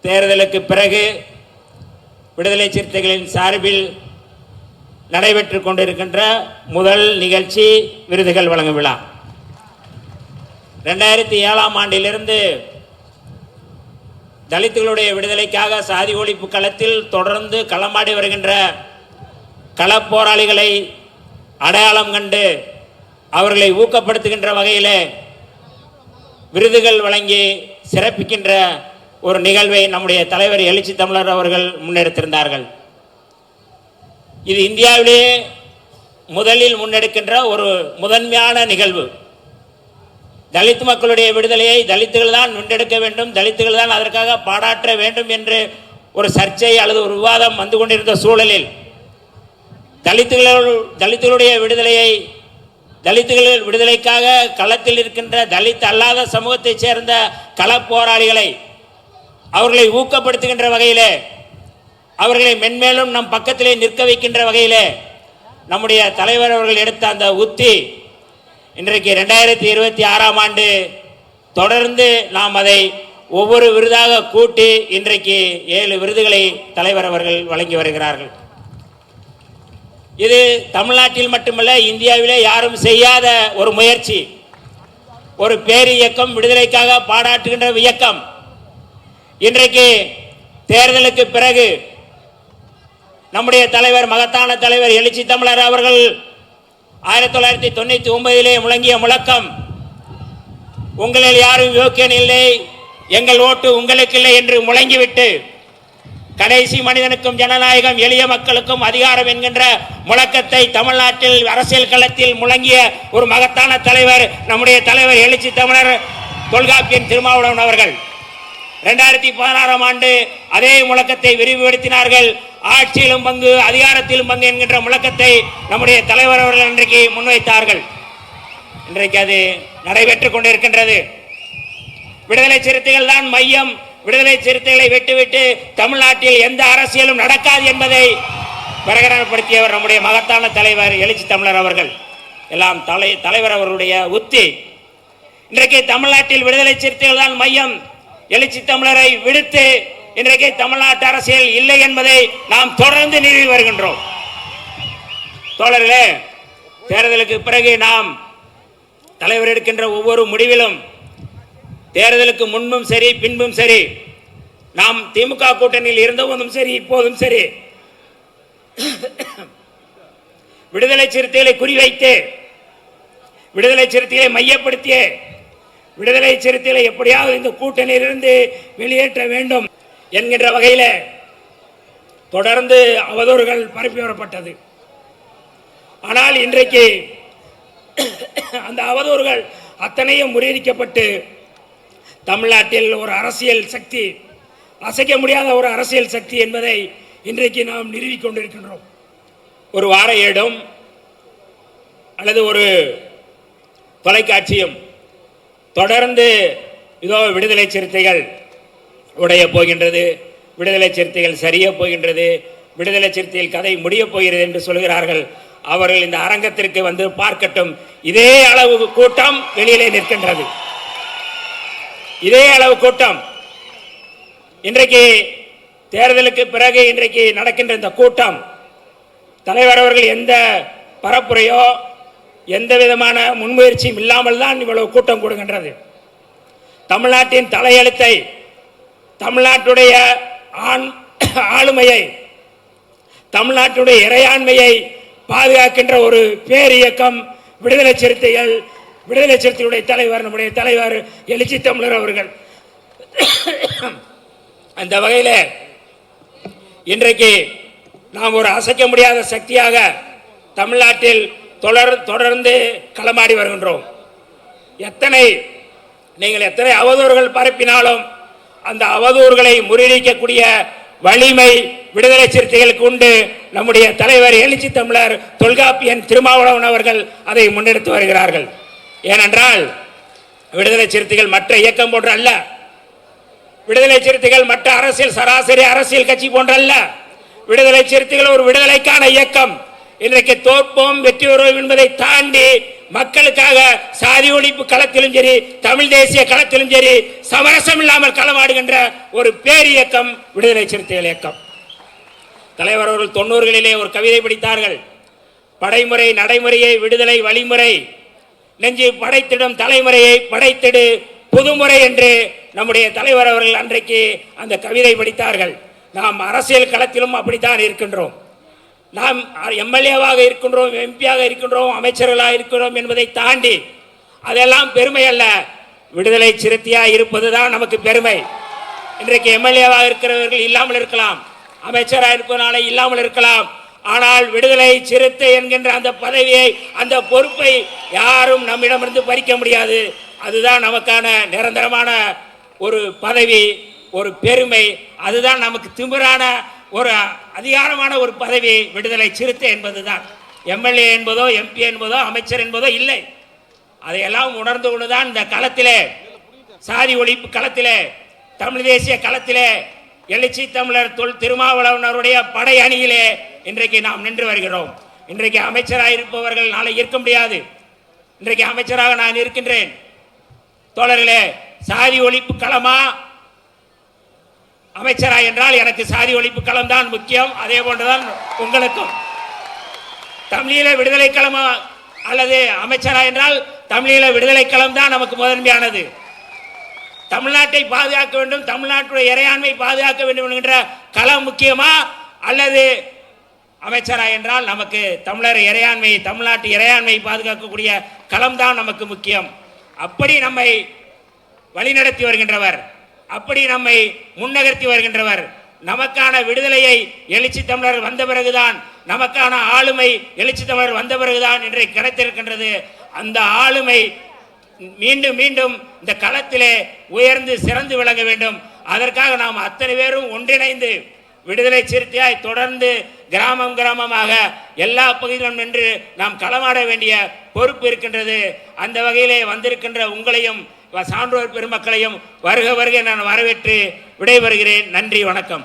தேர்தலுக்கு பிறகு விடுதலை சிறுத்தைகளின் சார்பில் நடைபெற்றுக் கொண்டிருக்கின்ற முதல் நிகழ்ச்சி விருதுகள் வழங்கும் விழா. 2007ஆம் ஆண்டிலிருந்து தலித்துகளுடைய விடுதலைக்காக சாதி ஒழிப்பு களத்தில் தொடர்ந்து களமாடி வருகின்ற களப்போராளிகளை அடையாளம் கண்டு அவர்களை ஊக்கப்படுத்துகின்ற வகையில் விருதுகள் வழங்கி சிறப்பிக்கின்ற ஒரு நிகழ்வை நம்முடைய தலைவர் எழுச்சி தமிழர் அவர்கள் முன்னெடுத்திருந்தார்கள். இது இந்தியாவிலேயே முதலில் முன்னெடுக்கின்ற ஒரு முதன்மையான நிகழ்வு. தலித் மக்களுடைய விடுதலையை தலித்துகள் தான் முன்னெடுக்க வேண்டும், தலித்துகள் தான் அதற்காக பாடாற்ற வேண்டும் என்று ஒரு சர்ச்சை அல்லது ஒரு விவாதம் வந்து கொண்டிருந்த சூழலில் தலித்துகளுடைய விடுதலையை தலித்துகள் விடுதலைக்காக களத்தில் இருக்கின்ற தலித் அல்லாத சமூகத்தைச் சேர்ந்த களப்போராளிகளை அவர்களை ஊக்கப்படுத்துகின்ற வகையிலே அவர்களை மென்மேலும் நம் பக்கத்திலே நிற்க வைக்கின்ற வகையிலே நம்முடைய தலைவர் அவர்கள் எடுத்த அந்த உத்தி இன்றைக்கு 2026ஆம் ஆண்டு தொடர்ந்து நாம் அதை ஒவ்வொரு விருதாக கூட்டி இன்றைக்கு 7 விருதுகளை தலைவர் அவர்கள் வழங்கி வருகிறார்கள். இது தமிழ்நாட்டில் மட்டுமல்ல, இந்தியாவிலே யாரும் செய்யாத ஒரு முயற்சி, ஒரு பேர் இயக்கம், விடுதலைக்காக பாடாற்றுகின்ற இயக்கம். இன்றைக்கு தேர்தலுக்கு பிறகு நம்முடைய தலைவர், மகத்தான தலைவர் எழுச்சி தமிழர் அவர்கள் 1999 முழங்கிய முழக்கம், உங்களில் யாரும் யோக்கியன் இல்லை, எங்கள் ஓட்டு உங்களுக்கு இல்லை என்று முழங்கிவிட்டு கடைசி மனிதனுக்கும் ஜனநாயகம், எளிய மக்களுக்கும் அதிகாரம் என்கின்ற முழக்கத்தை தமிழ்நாட்டில் அரசியல் களத்தில் முழங்கிய ஒரு மகத்தான தலைவர் நம்முடைய தலைவர் எழுச்சி தமிழர் தொல்காப்பியன் திருமாவளவன் அவர்கள் 2016ஆம் ஆண்டு அதே முழக்கத்தை விரிவுபடுத்தினார்கள். ஆட்சியிலும் பங்கு, அதிகாரத்திலும் பங்கு என்கின்ற முழக்கத்தை நம்முடைய தலைவர் அவர்கள் இன்றைக்கு முன்வைத்தார்கள். இன்றைக்கு அது நடைபெற்றுக் கொண்டிருக்கின்றது. விடுதலை சிறுத்தைகள் தான் மையம், விடுதலை சிறுத்தைகளை விட்டுவிட்டு தமிழ்நாட்டில் எந்த அரசியலும் நடக்காது என்பதை பிரகடனப்படுத்தியவர் நம்முடைய மகத்தான தலைவர் எழுச்சி தமிழர் அவர்கள். எல்லாம் தலைவர் அவர்களுடைய உத்தி. இன்றைக்கு தமிழ்நாட்டில் விடுதலை சிறுத்தைகள் தான் மையம், எழுச்சி தமிழரை விடுத்து இன்றைக்கு தமிழ்நாட்டு அரசியல் இல்லை என்பதை நாம் தொடர்ந்து நிறுவி வருகின்றோம். தோழர்களே, தேர்தலுக்கு பிறகு நாம் தலைவர் எடுக்கின்ற ஒவ்வொரு முடிவிலும், தேர்தலுக்கு முன்பும் சரி பின்பும் சரி, நாம் திமுக கூட்டணியில் இருந்தபோதும் சரி இப்போதும் சரி, விடுதலை சிறுத்தைகளை குறிவைத்து, விடுதலை சிறுத்தைகளை மையப்படுத்திய, விடுதலை சிறுத்தைகளை எப்படியாவது இந்த கூட்டணியிலிருந்து வெளியேற்ற வேண்டும் என்கின்ற வகையில் தொடர்ந்து அவதூறுகள் பரப்பி வரப்பட்டது. ஆனால் இன்றைக்கு அந்த அவதூறுகள் அத்தனையும் முறியடிக்கப்பட்டு தமிழ்நாட்டில் ஒரு அரசியல் சக்தி, அசைக்க முடியாத ஒரு அரசியல் சக்தி என்பதை இன்றைக்கு நாம் நிறுவிக் கொண்டிருக்கின்றோம். ஒரு வார ஏடும் அல்லது ஒரு தொலைக்காட்சியும் தொடர்ந்து இதோ விடுதலை சிறுத்தைகள் உடைய போகின்றது, விடுதலை சிறுத்தைகள் சரிய போகின்றது, விடுதலை சிறுத்தைகள் கதை முடிய போகிறது என்று சொல்கிறார்கள். அவர்கள் இந்த அரங்கத்திற்கு வந்து பார்க்கட்டும். இதே அளவு கூட்டம் வெளியிலே நிற்கின்றது. இதே அளவு கூட்டம் இன்றைக்கு தேர்தலுக்கு பிறகு இன்றைக்கு நடக்கின்ற இந்த கூட்டம், தலைவர் அவர்கள் எந்த பரப்புரையோ எந்த விதமான முன்முயற்சியும் இல்லாமல் தான் இவ்வளவு கூட்டம் கூடுகின்றது. தமிழ்நாட்டின் தலையெழுத்தை, தமிழ்நாட்டுடைய ஆளுமையை, தமிழ்நாட்டுடைய இறையாண்மையை பாதுகாக்கின்ற ஒரு பேர் இயக்கம் விடுதலை சிறுத்தைகள். விடுதலை சிறுத்தைகளுடைய தலைவர் நம்முடைய தலைவர் எழுச்சி தமிழர் அவர்கள். அந்த வகையில் இன்றைக்கு நாம் ஒரு அசைக்க முடியாத சக்தியாக தமிழ்நாட்டில் தொடர்ந்து களமாடி வருகின்றோம். நீங்கள் எத்தனை அவதூறுகள் பரப்பினாலும் அந்த அவதூறுகளை முறியடிக்கக்கூடிய வலிமை விடுதலை சிறுத்தைகளுக்கு உண்டு. நம்முடைய தலைவர் எழுச்சி தமிழர் தொல்காப்பியன் திருமாவளவன் அவர்கள் அதை முன்னெடுத்து வருகிறார்கள். ஏனென்றால் விடுதலை சிறுத்தைகள் மற்ற இயக்கம் போன்ற அல்ல, விடுதலை சிறுத்தைகள் மற்ற அரசியல் சராசரி அரசியல் கட்சி போன்ற அல்ல. விடுதலை சிறுத்தைகள் ஒரு விடுதலைக்கான இயக்கம். இன்றைக்கு தோற்போம் வெற்றி வருவோம் என்பதை தாண்டி மக்களுக்காக சாதி ஒழிப்பு களத்திலும் சரி, தமிழ் தேசிய களத்திலும் சரி, சமரசம் இல்லாமல் களமாடுகின்ற ஒரு பேரியக்கம் விடுதலை சிறுத்தைகள் இயக்கம். தலைவர் அவர்கள் 90களிலே ஒரு கவிதை படித்தார்கள். படைமுறை நடைமுறையை விடுதலை வழிமுறை, நெஞ்சு படைத்திடும் தலைமுறையை படைத்திடு புதுமுறை என்று நம்முடைய தலைவர் அவர்கள் அன்றைக்கு அந்த கவிதை படித்தார்கள். நாம் அரசியல் களத்திலும் அப்படித்தான் இருக்கின்றோம். நாம் எம்எல்ஏவாக இருக்கின்றோம், எம்பியாக இருக்கின்றோம், அமைச்சர்களாக இருக்கிறோம் என்பதை தாண்டி அதெல்லாம் பெருமை அல்ல. விடுதலை சிறுத்தையாக இருப்பதுதான் நமக்கு பெருமை. இன்றைக்கு எம்எல்ஏவாக இருக்கிறவர்கள் இல்லாமல் இருக்கலாம், அமைச்சராக இருப்பதனால இல்லாமல் இருக்கலாம். ஆனால் விடுதலை சிறுத்தை என்கின்ற அந்த பதவியை, அந்த பொறுப்பை யாரும் நம்மிடமிருந்து பறிக்க முடியாது. அதுதான் நமக்கான நிரந்தரமான ஒரு பதவி, ஒரு பெருமை. அதுதான் நமக்கு திமிரான ஒரு அதிகாரமான ஒரு பதவி. விடுதலை சிறுத்தை என்பதுதான். எம்எல்ஏ என்பதோ, எம்பி என்பதோ, அமைச்சர் என்பதோ இல்லை. அதையெல்லாம் உணர்ந்து கொண்டுதான் இந்த களத்திலே, சாதி ஒழிப்பு களத்திலே, தமிழ் தேசிய களத்திலே, எழுச்சி தமிழர் திருமாவளவனுடைய படை அணியிலே இன்றைக்கு நாம் நின்று வருகிறோம். இன்றைக்கு அமைச்சராக இருப்பவர்கள் நாளை இருக்க முடியாது. இன்றைக்கு அமைச்சராக நான் இருக்கின்றேன். தோழர்களே, சாதி ஒழிப்பு களமா அமைச்சரா என்றால் எனக்கு சாதி ஒழிப்பு களம் தான் முக்கியம். அதே போன்றுதான் உங்களுக்கும். தமிழீழ விடுதலை களமா அல்லது அமைச்சரா என்றால் தமிழீழ விடுதலை களம் தான் நமக்கு முதன்மையானது. தமிழ்நாட்டை பாதுகாக்க வேண்டும், தமிழ்நாட்டுடைய இறையாண்மை பாதுகாக்க வேண்டும் என்கின்ற களம் முக்கியமா, அல்லது அமைச்சரா என்றால் நமக்கு தமிழர் இறையாண்மை, தமிழ்நாட்டு இறையாண்மை பாதுகாக்கக்கூடிய களம் தான் நமக்கு முக்கியம். அப்படி நம்மை வழிநடத்தி வருகின்றவர், அப்படி நம்மை முன்னகர்த்தி வருகின்றவர். நமக்கான விடுதலையை எழுச்சி தமிழர் வந்த பிறகுதான், நமக்கான ஆளுமை எழுச்சி தமிழர் வந்த பிறகுதான் இன்றைக்கு கிடைத்திருக்கின்றது. அந்த ஆளுமை மீண்டும் மீண்டும் இந்த களத்திலே உயர்ந்து சிறந்து விளங்க வேண்டும். அதற்காக நாம் அத்தனை பேரும் ஒன்றிணைந்து விடுதலை சிறுத்தையாய் தொடர்ந்து கிராமம் கிராமமாக எல்லா பகுதிகளும் நின்று நாம் களமாட வேண்டிய பொறுப்பு இருக்கின்றது. அந்த வகையிலே வந்திருக்கின்ற உங்களையும் சான்றோர் பெருமக்களையும் வருக வருக நான் வரவேற்று விடைபெறுகிறேன். நன்றி, வணக்கம்.